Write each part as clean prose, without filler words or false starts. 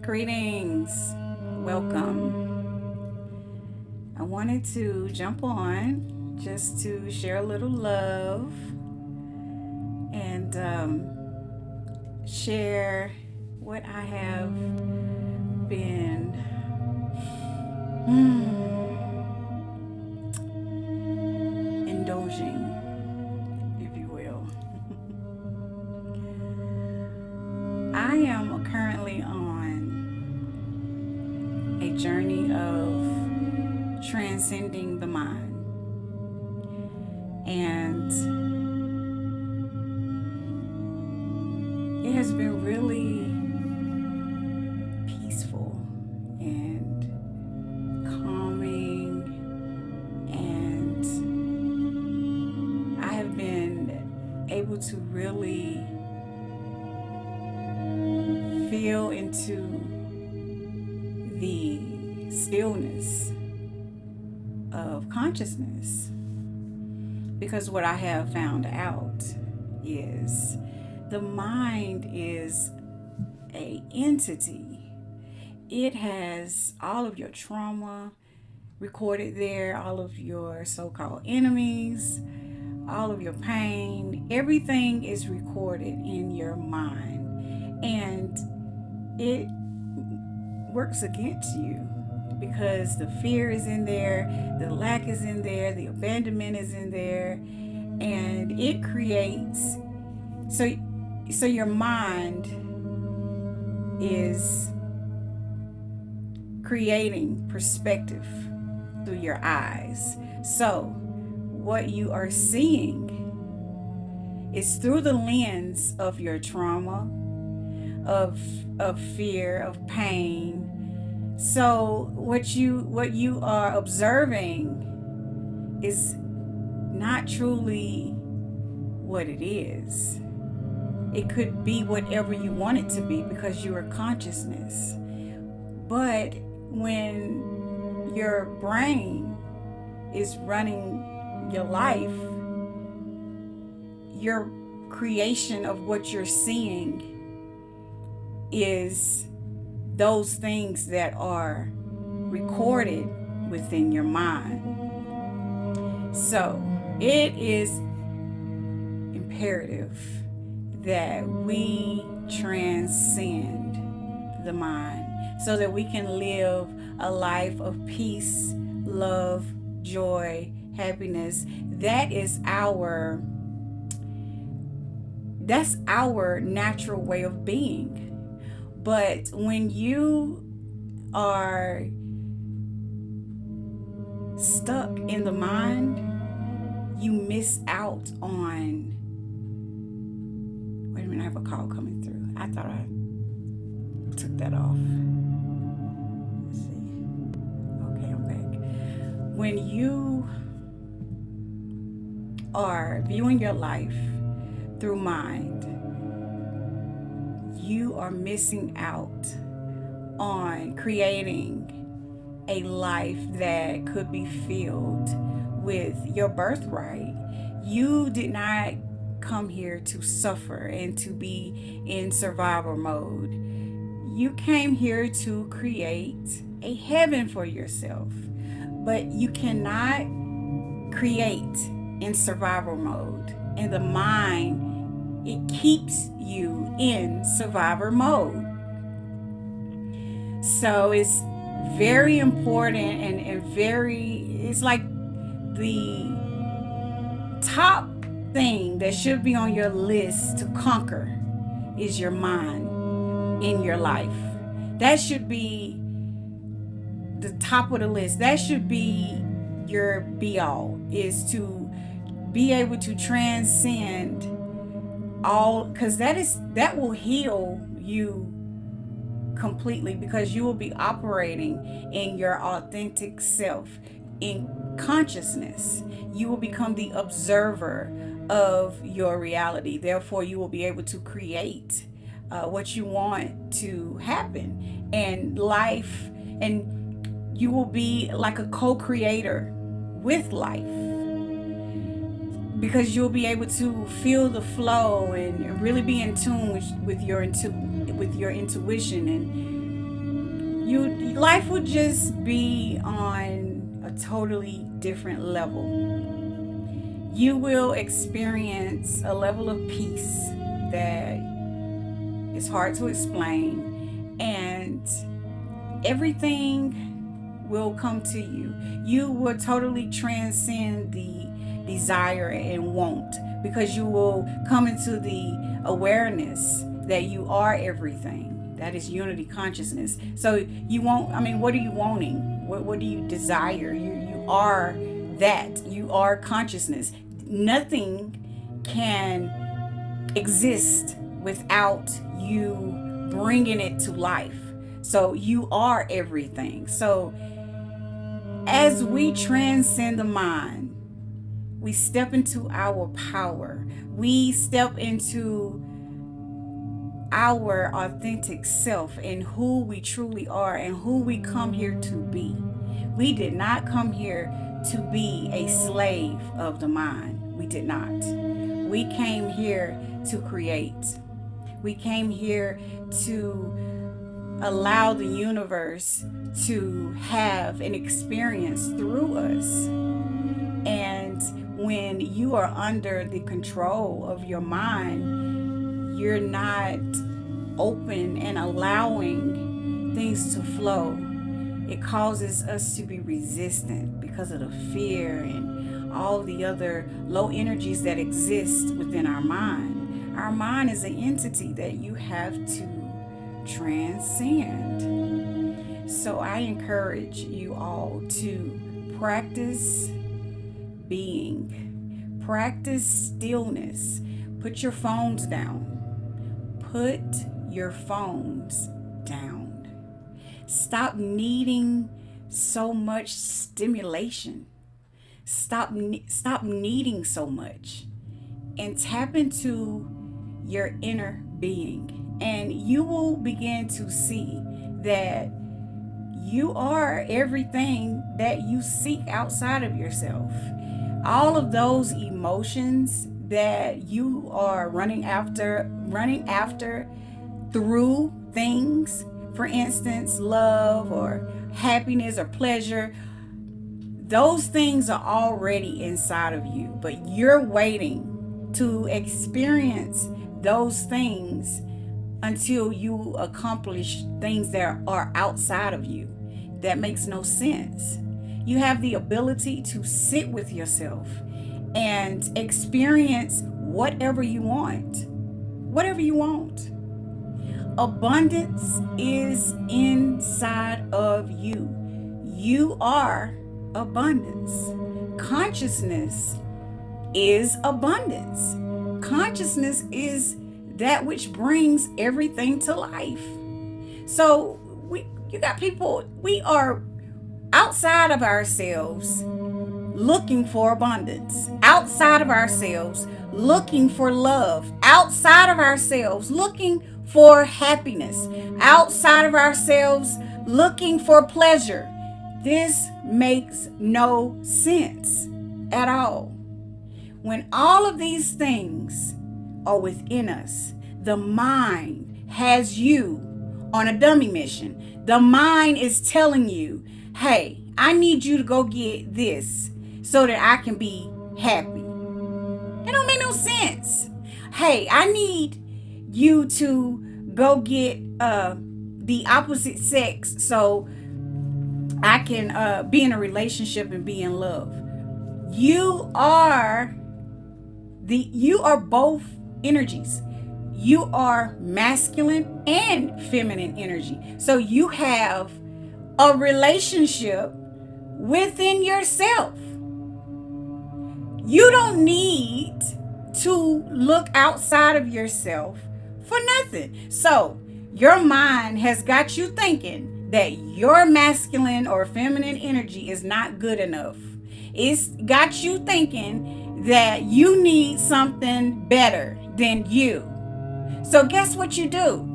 Greetings. Welcome. I wanted to jump on just to share a little love and share what I have been indulging, if you will. I am currently on a journey of transcending the mind. And it has been really peaceful and calming, and I have been able to really feel into the stillness of consciousness, because what I have found out is the mind is a entity. It has all of your trauma recorded there, all of your so-called enemies, all of your pain. Everything is recorded in your mind, and it works against you because the fear is in there, the lack is in there, the abandonment is in there, and it creates so your mind is creating perspective through your eyes. So what you are seeing is through the lens of your trauma, of fear, of pain. So what you are observing is not truly what it is. It could be whatever you want it to be because you are consciousness. But when your brain is running your life, your creation of what you're seeing is those things that are recorded within your mind. So it is imperative that we transcend the mind so that we can live a life of peace, love, joy, happiness. That's our natural way of being. But when you are stuck in the mind, you miss out on... Wait a minute, I have a call coming through. I thought I took that off. Let's see. Okay, I'm back. When you are viewing your life through mind, you are missing out on creating a life that could be filled with your birthright. You did not come here to suffer and to be in survival mode. You came here to create a heaven for yourself, but you cannot create in survival mode. And the mind, it keeps you in survivor mode. So it's very important and it's like the top thing that should be on your list to conquer is your mind in your life. That should be the top of the list. That should be your be all, is to be able to transcend all, because that will heal you completely, because you will be operating in your authentic self, in consciousness. You will become the observer of your reality. Therefore, you will be able to create what you want to happen in life, and you will be like a co-creator with life, because you'll be able to feel the flow and really be in tune with your intuition, life would just be on a totally different level. You will experience a level of peace that is hard to explain, and everything will come to you. You will totally transcend the desire and want, because you will come into the awareness that you are everything. That is unity consciousness. So you won't, I mean, what are you wanting? What do you desire? You are that. You are consciousness. Nothing can exist without you bringing it to life. So you are everything. So as we transcend the mind, we step into our power. We step into our authentic self and who we truly are and who we come here to be. We did not come here to be a slave of the mind. We did not. We came here to create. We came here to allow the universe to have an experience through us. And when you are under the control of your mind, you're not open and allowing things to flow. It causes us to be resistant because of the fear and all the other low energies that exist within our mind. Our mind is an entity that you have to transcend. So I encourage you all to practice being, practice stillness. Put your phones down. Put your phones down. Stop needing so much stimulation. Stop needing so much, and tap into your inner being, and you will begin to see that you are everything that you seek outside of yourself. All of those emotions that you are running after through things, for instance, love or happiness or pleasure, those things are already inside of you, but you're waiting to experience those things until you accomplish things that are outside of you. That makes no sense. You have the ability to sit with yourself and experience whatever you want. Whatever you want. Abundance is inside of you. You are abundance. Consciousness is abundance. Consciousness is that which brings everything to life. So you got people, we are outside of ourselves looking for abundance, outside of ourselves looking for love, outside of ourselves looking for happiness, outside of ourselves looking for pleasure. This makes no sense at all. When all of these things are within us, the mind has you on a dummy mission. The mind is telling you, hey, I need you to go get this so that I can be happy. It don't make no sense. Hey, I need you to go get the opposite sex so I can be in a relationship and be in love. You are both energies. You are masculine and feminine energy. So you have a relationship within yourself. You don't need to look outside of yourself for nothing. So your mind has got you thinking that your masculine or feminine energy is not good enough. It's got you thinking that you need something better than you. So guess what you do?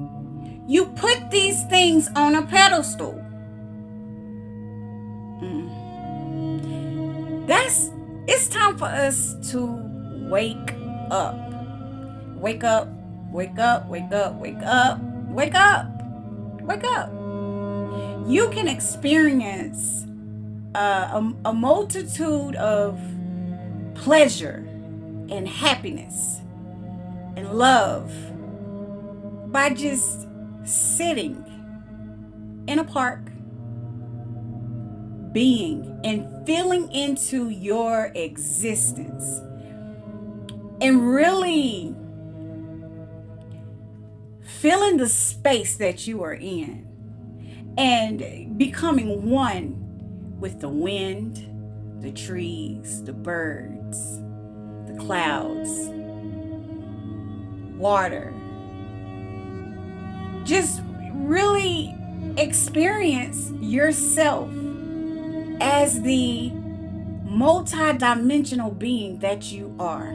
You put these things on a pedestal. It's time for us to wake up. Wake up, wake up, wake up, wake up, wake up, wake up. you can experience a multitude of pleasure and happiness and love by just sitting in a park, being and feeling into your existence, and really feeling the space that you are in, and becoming one with the wind, the trees, the birds, the clouds, water. Just really experience yourself as the multi-dimensional being that you are.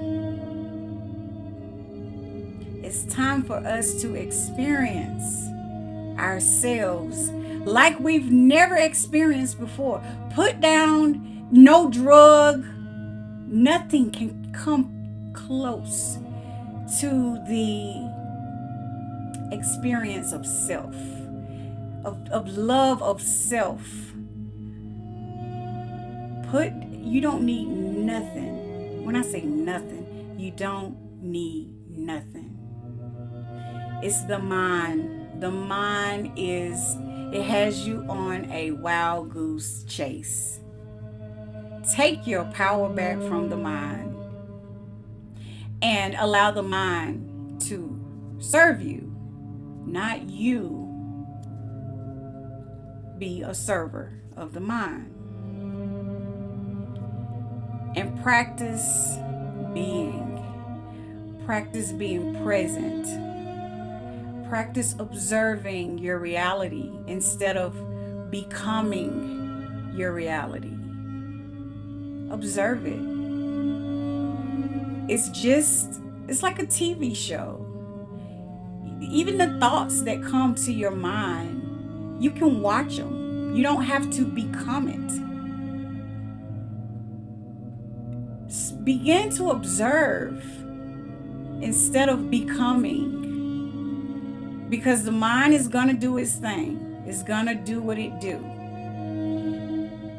It's time for us to experience ourselves like we've never experienced before. Put down no drug, nothing can come close to the experience of self, of love of self. You don't need nothing. When I say nothing, you don't need nothing. It's the mind. The mind it has you on a wild goose chase. Take your power back from the mind and allow the mind to serve you, not you be a server of the mind. And practice being present. Practice observing your reality instead of becoming your reality. Observe it. It's like a TV show. Even the thoughts that come to your mind, you can watch them. You don't have to become it. Begin to observe instead of becoming. Because the mind is going to do its thing. It's going to do what it do.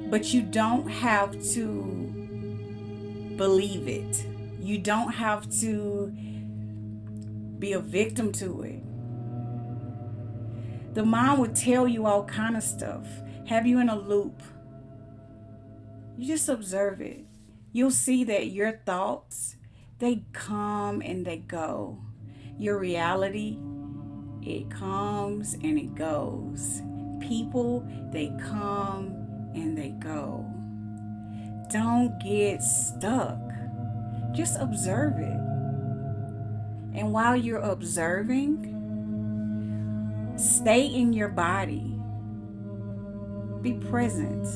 But you don't have to believe it. You don't have to be a victim to it. The mind will tell you all kind of stuff. Have you in a loop. You just observe it. You'll see that your thoughts, they come and they go. Your reality, it comes and it goes. People, they come and they go. Don't get stuck. Just observe it. And while you're observing, stay in your body. Be present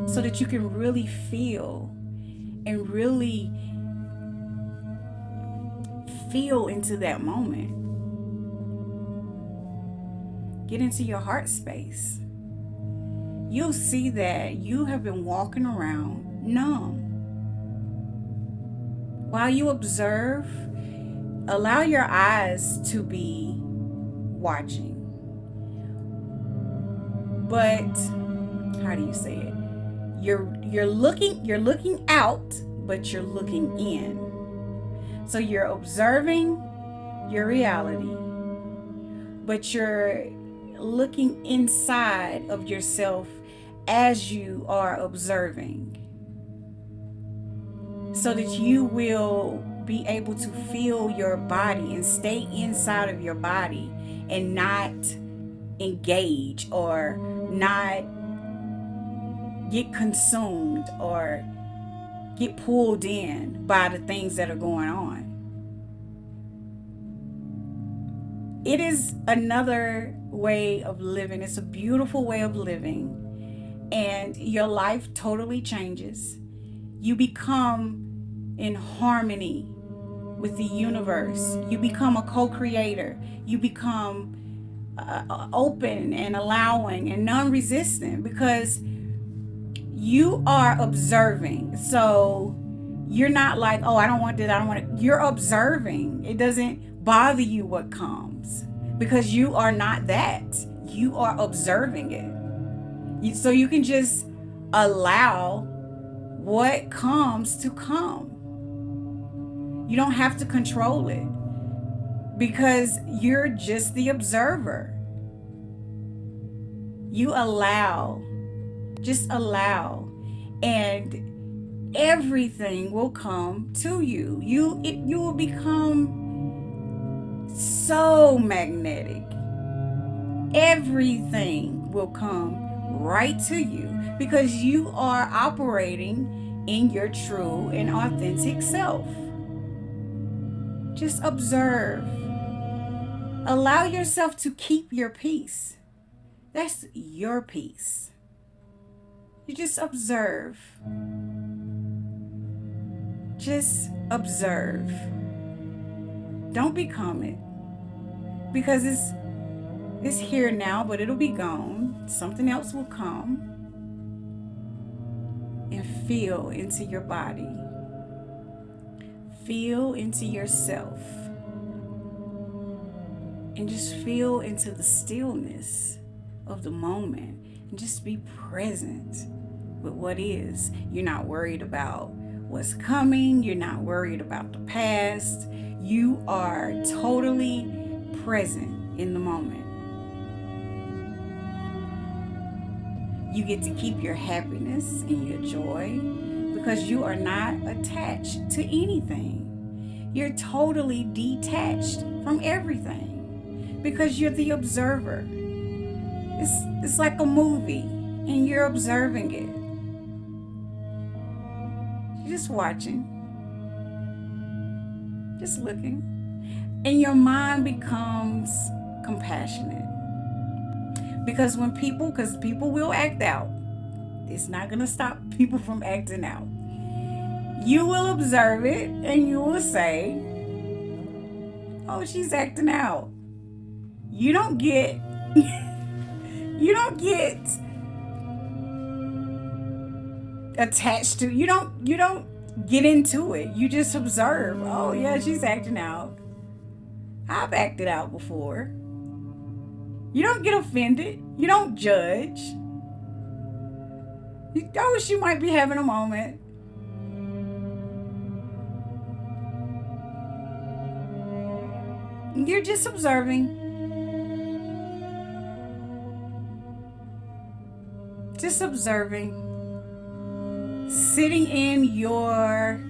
so that you can really feel and really feel into that moment. Get into your heart space. You'll see that you have been walking around numb. While you observe, allow your eyes to be watching. But how do you say it? You're looking out, but you're looking in. So you're observing your reality, but you're looking inside of yourself as you are observing, so that you will be able to feel your body and stay inside of your body and not engage or not get consumed or get pulled in by the things that are going on. It is another way of living. It's a beautiful way of living, and your life totally changes. You become in harmony with the universe. You become a co-creator. You become open and allowing and non-resistant, because you are observing. So you're not like, oh, I don't want that, I don't want it. You're observing. It doesn't bother you what comes, because you are not that. You are observing it. So you can just allow what comes to come. You don't have to control it because you're just the observer. You allow, just allow, and everything will come to you. You will become so magnetic. Everything will come right to you because you are operating in your true and authentic self. Just observe. Allow yourself to keep your peace. That's your peace. You just observe. Just observe. Don't become it. Because it's here now, but it'll be gone. Something else will come. And feel into your body. Feel into yourself. And just feel into the stillness of the moment. And just be present with what is. You're not worried about what's coming. You're not worried about the past. You are totally present in the moment. You get to keep your happiness and your joy because you are not attached to anything. You're totally detached from everything because you're the observer. It's like a movie and you're observing it. You're just watching, just looking, and your mind becomes compassionate. Because people will act out. It's not going to stop people from acting out. You will observe it and you will say, oh, she's acting out. You don't get attached to, you don't get into it. You just observe. Oh yeah, she's acting out. I've acted out before. You don't get offended. You don't judge. Oh, she might be having a moment. You're just observing. Just observing. Sitting in your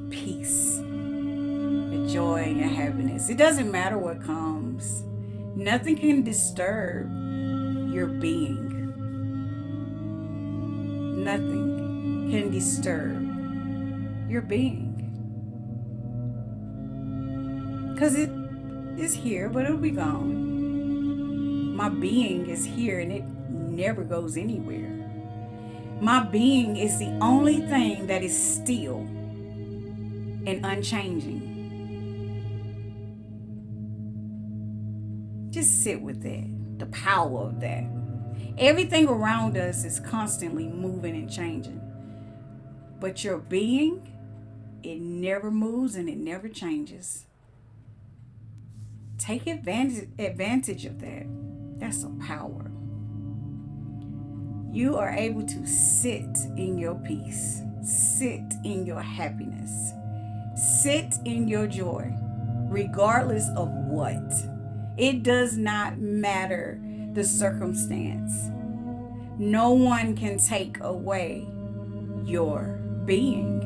peace, your joy, and your happiness. It doesn't matter what comes. Nothing can disturb your being. Nothing can disturb your being. Because it is here, but it'll be gone. My being is here and it never goes anywhere. My being is the only thing that is still and unchanging. Just sit with that, the power of that. Everything around us is constantly moving and changing. But your being, it never moves and it never changes. Take advantage of that. That's a power. You are able to sit in your peace, sit in your happiness, sit in your joy, regardless of what. It does not matter the circumstance. No one can take away your being.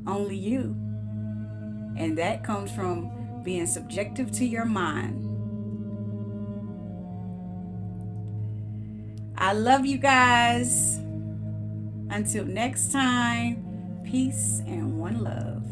Only you. And that comes from being subjective to your mind. I love you guys. Until next time, peace and one love.